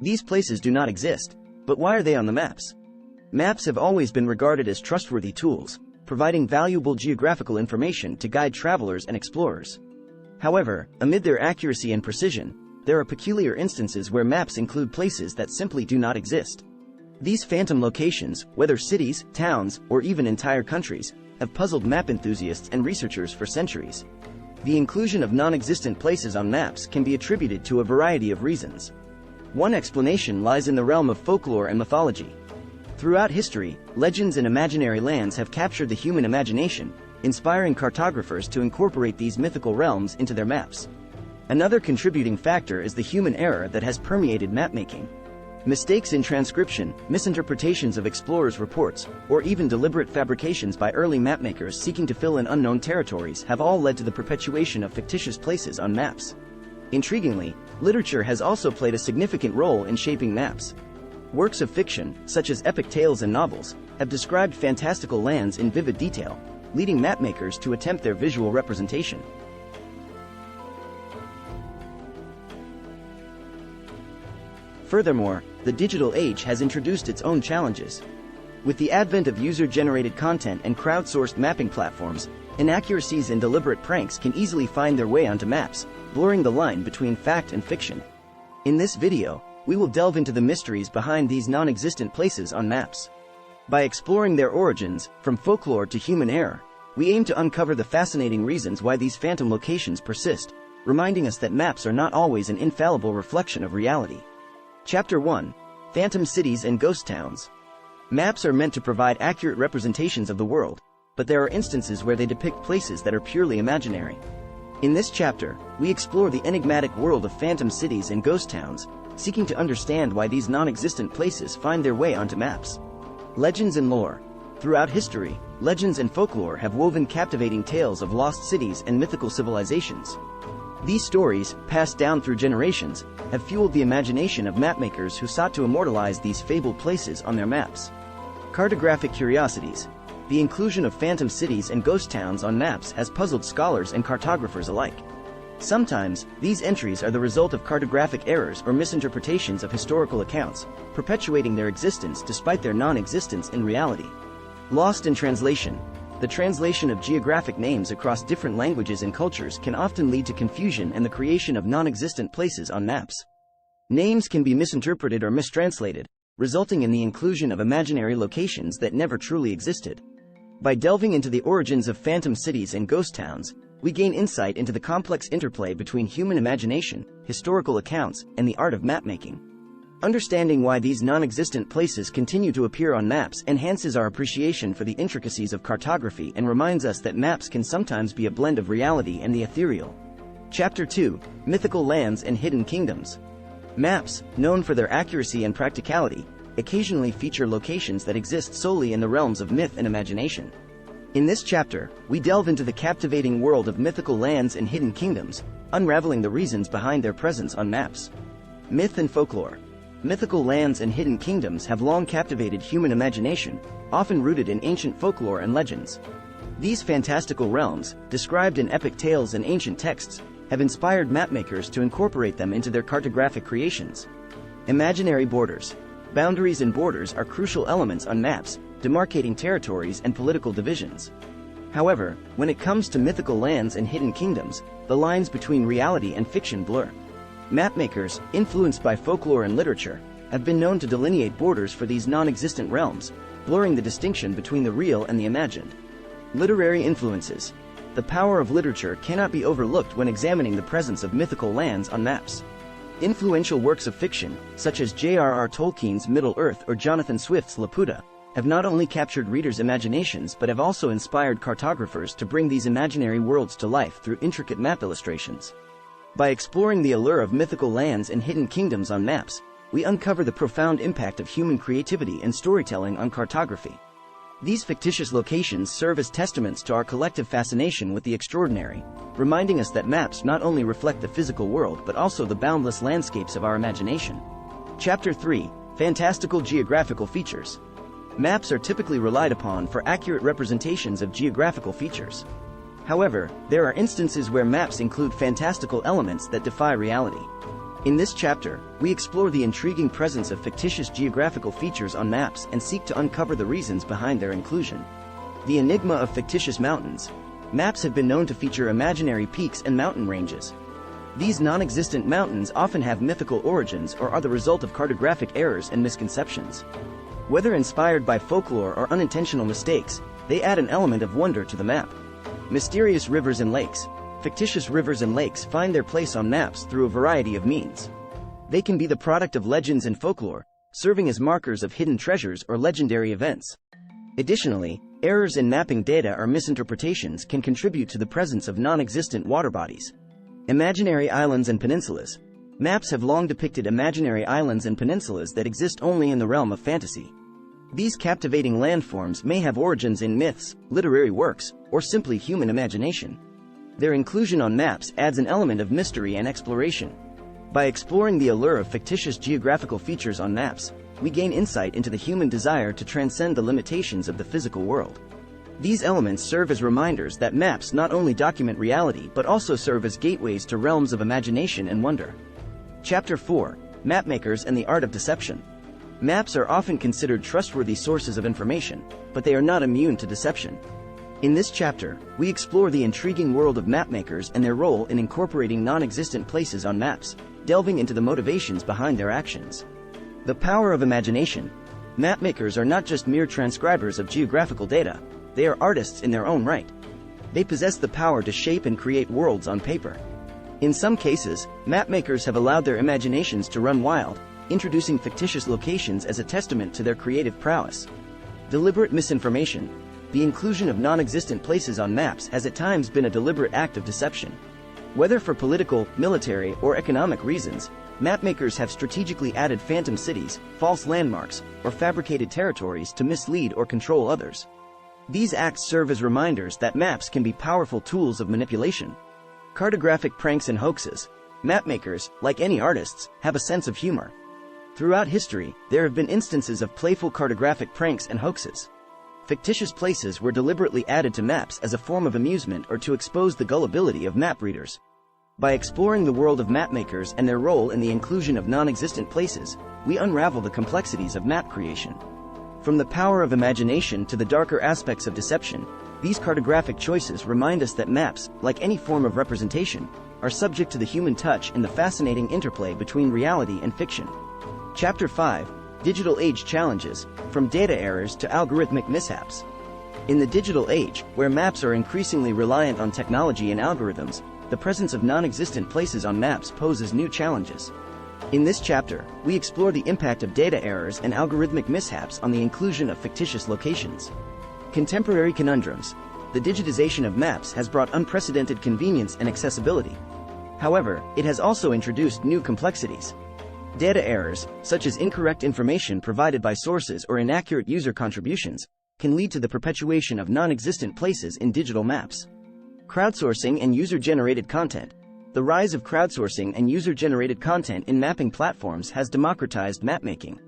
These places do not exist, but why are they on the maps? Maps have always been regarded as trustworthy tools, providing valuable geographical information to guide travelers and explorers. However, amid their accuracy and precision, there are peculiar instances where maps include places that simply do not exist. These phantom locations, whether cities, towns, or even entire countries, have puzzled map enthusiasts and researchers for centuries. The inclusion of non-existent places on maps can be attributed to a variety of reasons. One explanation lies in the realm of folklore and mythology. Throughout history, legends and imaginary lands have captured the human imagination, inspiring cartographers to incorporate these mythical realms into their maps. Another contributing factor is the human error that has permeated mapmaking. Mistakes in transcription, misinterpretations of explorers' reports, or even deliberate fabrications by early mapmakers seeking to fill in unknown territories have all led to the perpetuation of fictitious places on maps. Intriguingly, literature has also played a significant role in shaping maps. Works of fiction, such as epic tales and novels, have described fantastical lands in vivid detail, leading mapmakers to attempt their visual representation. Furthermore, the digital age has introduced its own challenges. With the advent of user-generated content and crowdsourced mapping platforms, inaccuracies and deliberate pranks can easily find their way onto maps, blurring the line between fact and fiction. In this video, we will delve into the mysteries behind these non-existent places on maps. By exploring their origins, from folklore to human error, we aim to uncover the fascinating reasons why these phantom locations persist, reminding us that maps are not always an infallible reflection of reality. Chapter 1: Phantom Cities and Ghost Towns. Maps are meant to provide accurate representations of the world, but there are instances where they depict places that are purely imaginary. In this chapter, we explore the enigmatic world of phantom cities and ghost towns, seeking to understand why these non-existent places find their way onto maps. Legends and lore. Throughout history, legends and folklore have woven captivating tales of lost cities and mythical civilizations. These stories, passed down through generations, have fueled the imagination of mapmakers who sought to immortalize these fabled places on their maps. Cartographic curiosities. The inclusion of phantom cities and ghost towns on maps has puzzled scholars and cartographers alike. Sometimes, these entries are the result of cartographic errors or misinterpretations of historical accounts, perpetuating their existence despite their non-existence in reality. Lost in translation. The translation of geographic names across different languages and cultures can often lead to confusion and the creation of non-existent places on maps. Names can be misinterpreted or mistranslated, resulting in the inclusion of imaginary locations that never truly existed. By delving into the origins of phantom cities and ghost towns, we gain insight into the complex interplay between human imagination, historical accounts, and the art of mapmaking. Understanding why these non-existent places continue to appear on maps enhances our appreciation for the intricacies of cartography and reminds us that maps can sometimes be a blend of reality and the ethereal. Chapter 2: Mythical Lands and Hidden Kingdoms. Maps, known for their accuracy and practicality, occasionally feature locations that exist solely in the realms of myth and imagination. In this chapter, we delve into the captivating world of mythical lands and hidden kingdoms, unraveling the reasons behind their presence on maps. Myth and folklore. Mythical lands and hidden kingdoms have long captivated human imagination, often rooted in ancient folklore and legends. These fantastical realms, described in epic tales and ancient texts, have inspired mapmakers to incorporate them into their cartographic creations. Imaginary borders. Boundaries and borders are crucial elements on maps, demarcating territories and political divisions. However, when it comes to mythical lands and hidden kingdoms, the lines between reality and fiction blur. Mapmakers, influenced by folklore and literature, have been known to delineate borders for these non-existent realms, blurring the distinction between the real and the imagined. Literary influences. The power of literature cannot be overlooked when examining the presence of mythical lands on maps. Influential works of fiction, such as J.R.R. Tolkien's Middle-earth or Jonathan Swift's Laputa, have not only captured readers' imaginations but have also inspired cartographers to bring these imaginary worlds to life through intricate map illustrations. By exploring the allure of mythical lands and hidden kingdoms on maps, we uncover the profound impact of human creativity and storytelling on cartography. These fictitious locations serve as testaments to our collective fascination with the extraordinary, reminding us that maps not only reflect the physical world but also the boundless landscapes of our imagination. Chapter 3: Fantastical Geographical Features. Maps are typically relied upon for accurate representations of geographical features. However, there are instances where maps include fantastical elements that defy reality. In this chapter, we explore the intriguing presence of fictitious geographical features on maps and seek to uncover the reasons behind their inclusion. The enigma of fictitious mountains. Maps have been known to feature imaginary peaks and mountain ranges. These non-existent mountains often have mythical origins or are the result of cartographic errors and misconceptions. Whether inspired by folklore or unintentional mistakes, they add an element of wonder to the map. Mysterious rivers and lakes. Fictitious rivers and lakes find their place on maps through a variety of means. They can be the product of legends and folklore, serving as markers of hidden treasures or legendary events. Additionally, errors in mapping data or misinterpretations can contribute to the presence of non-existent water bodies. Imaginary islands and peninsulas. Maps have long depicted imaginary islands and peninsulas that exist only in the realm of fantasy. These captivating landforms may have origins in myths, literary works, or simply human imagination. Their inclusion on maps adds an element of mystery and exploration. By exploring the allure of fictitious geographical features on maps, we gain insight into the human desire to transcend the limitations of the physical world. These elements serve as reminders that maps not only document reality but also serve as gateways to realms of imagination and wonder. Chapter 4: Mapmakers and the Art of Deception. Maps are often considered trustworthy sources of information, but they are not immune to deception. In this chapter, we explore the intriguing world of mapmakers and their role in incorporating non-existent places on maps, delving into the motivations behind their actions. The power of imagination. Mapmakers are not just mere transcribers of geographical data, they are artists in their own right. They possess the power to shape and create worlds on paper. In some cases, mapmakers have allowed their imaginations to run wild, introducing fictitious locations as a testament to their creative prowess. Deliberate misinformation. The inclusion of non-existent places on maps has at times been a deliberate act of deception. Whether for political, military, or economic reasons, mapmakers have strategically added phantom cities, false landmarks, or fabricated territories to mislead or control others. These acts serve as reminders that maps can be powerful tools of manipulation. Cartographic pranks and hoaxes. Mapmakers, like any artists, have a sense of humor. Throughout history, there have been instances of playful cartographic pranks and hoaxes. Fictitious places were deliberately added to maps as a form of amusement or to expose the gullibility of map readers. By exploring the world of mapmakers and their role in the inclusion of non-existent places, we unravel the complexities of map creation. From the power of imagination to the darker aspects of deception, these cartographic choices remind us that maps, like any form of representation, are subject to the human touch and the fascinating interplay between reality and fiction. Chapter 5: Digital Age Challenges, from data errors to algorithmic mishaps. In the digital age, where maps are increasingly reliant on technology and algorithms, the presence of non-existent places on maps poses new challenges. In this chapter, we explore the impact of data errors and algorithmic mishaps on the inclusion of fictitious locations. Contemporary conundrums. The digitization of maps has brought unprecedented convenience and accessibility. However, it has also introduced new complexities. Data errors, such as incorrect information provided by sources or inaccurate user contributions, can lead to the perpetuation of non-existent places in digital maps. Crowdsourcing and user-generated content. The rise of crowdsourcing and user-generated content in mapping platforms has democratized mapmaking.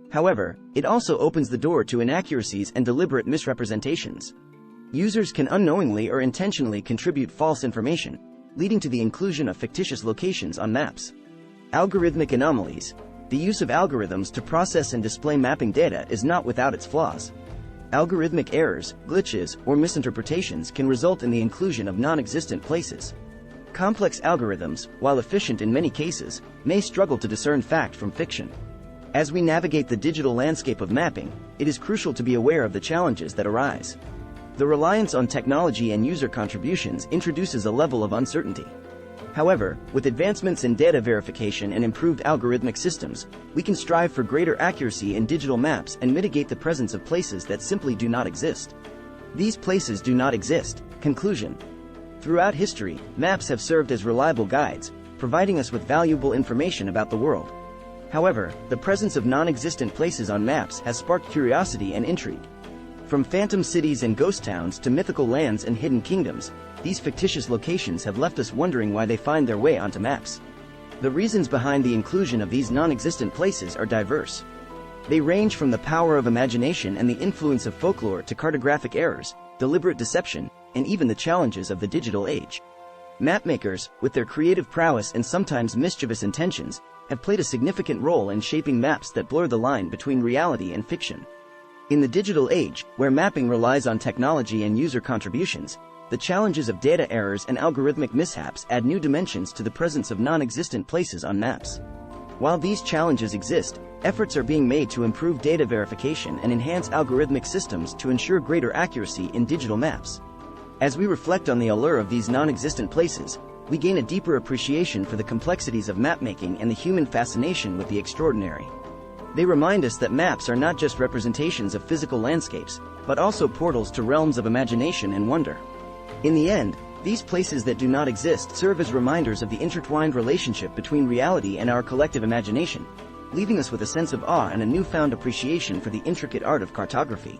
However, it also opens the door to inaccuracies and deliberate misrepresentations. Users can unknowingly or intentionally contribute false information, leading to the inclusion of fictitious locations on maps. Algorithmic anomalies. The use of algorithms to process and display mapping data is not without its flaws. Algorithmic errors, glitches, or misinterpretations can result in the inclusion of non-existent places. Complex algorithms, while efficient in many cases, may struggle to discern fact from fiction. As we navigate the digital landscape of mapping, it is crucial to be aware of the challenges that arise. The reliance on technology and user contributions introduces a level of uncertainty. However, with advancements in data verification and improved algorithmic systems, we can strive for greater accuracy in digital maps and mitigate the presence of places that simply do not exist. These places do not exist. Conclusion. Throughout history, maps have served as reliable guides, providing us with valuable information about the world. However, the presence of non-existent places on maps has sparked curiosity and intrigue. From phantom cities and ghost towns to mythical lands and hidden kingdoms, these fictitious locations have left us wondering why they find their way onto maps. The reasons behind the inclusion of these non-existent places are diverse. They range from the power of imagination and the influence of folklore to cartographic errors, deliberate deception, and even the challenges of the digital age. Mapmakers, with their creative prowess and sometimes mischievous intentions, have played a significant role in shaping maps that blur the line between reality and fiction. In the digital age, where mapping relies on technology and user contributions, the challenges of data errors and algorithmic mishaps add new dimensions to the presence of non-existent places on maps. While these challenges exist, efforts are being made to improve data verification and enhance algorithmic systems to ensure greater accuracy in digital maps. As we reflect on the allure of these non-existent places, we gain a deeper appreciation for the complexities of mapmaking and the human fascination with the extraordinary. They remind us that maps are not just representations of physical landscapes, but also portals to realms of imagination and wonder. In the end, these places that do not exist serve as reminders of the intertwined relationship between reality and our collective imagination, leaving us with a sense of awe and a newfound appreciation for the intricate art of cartography.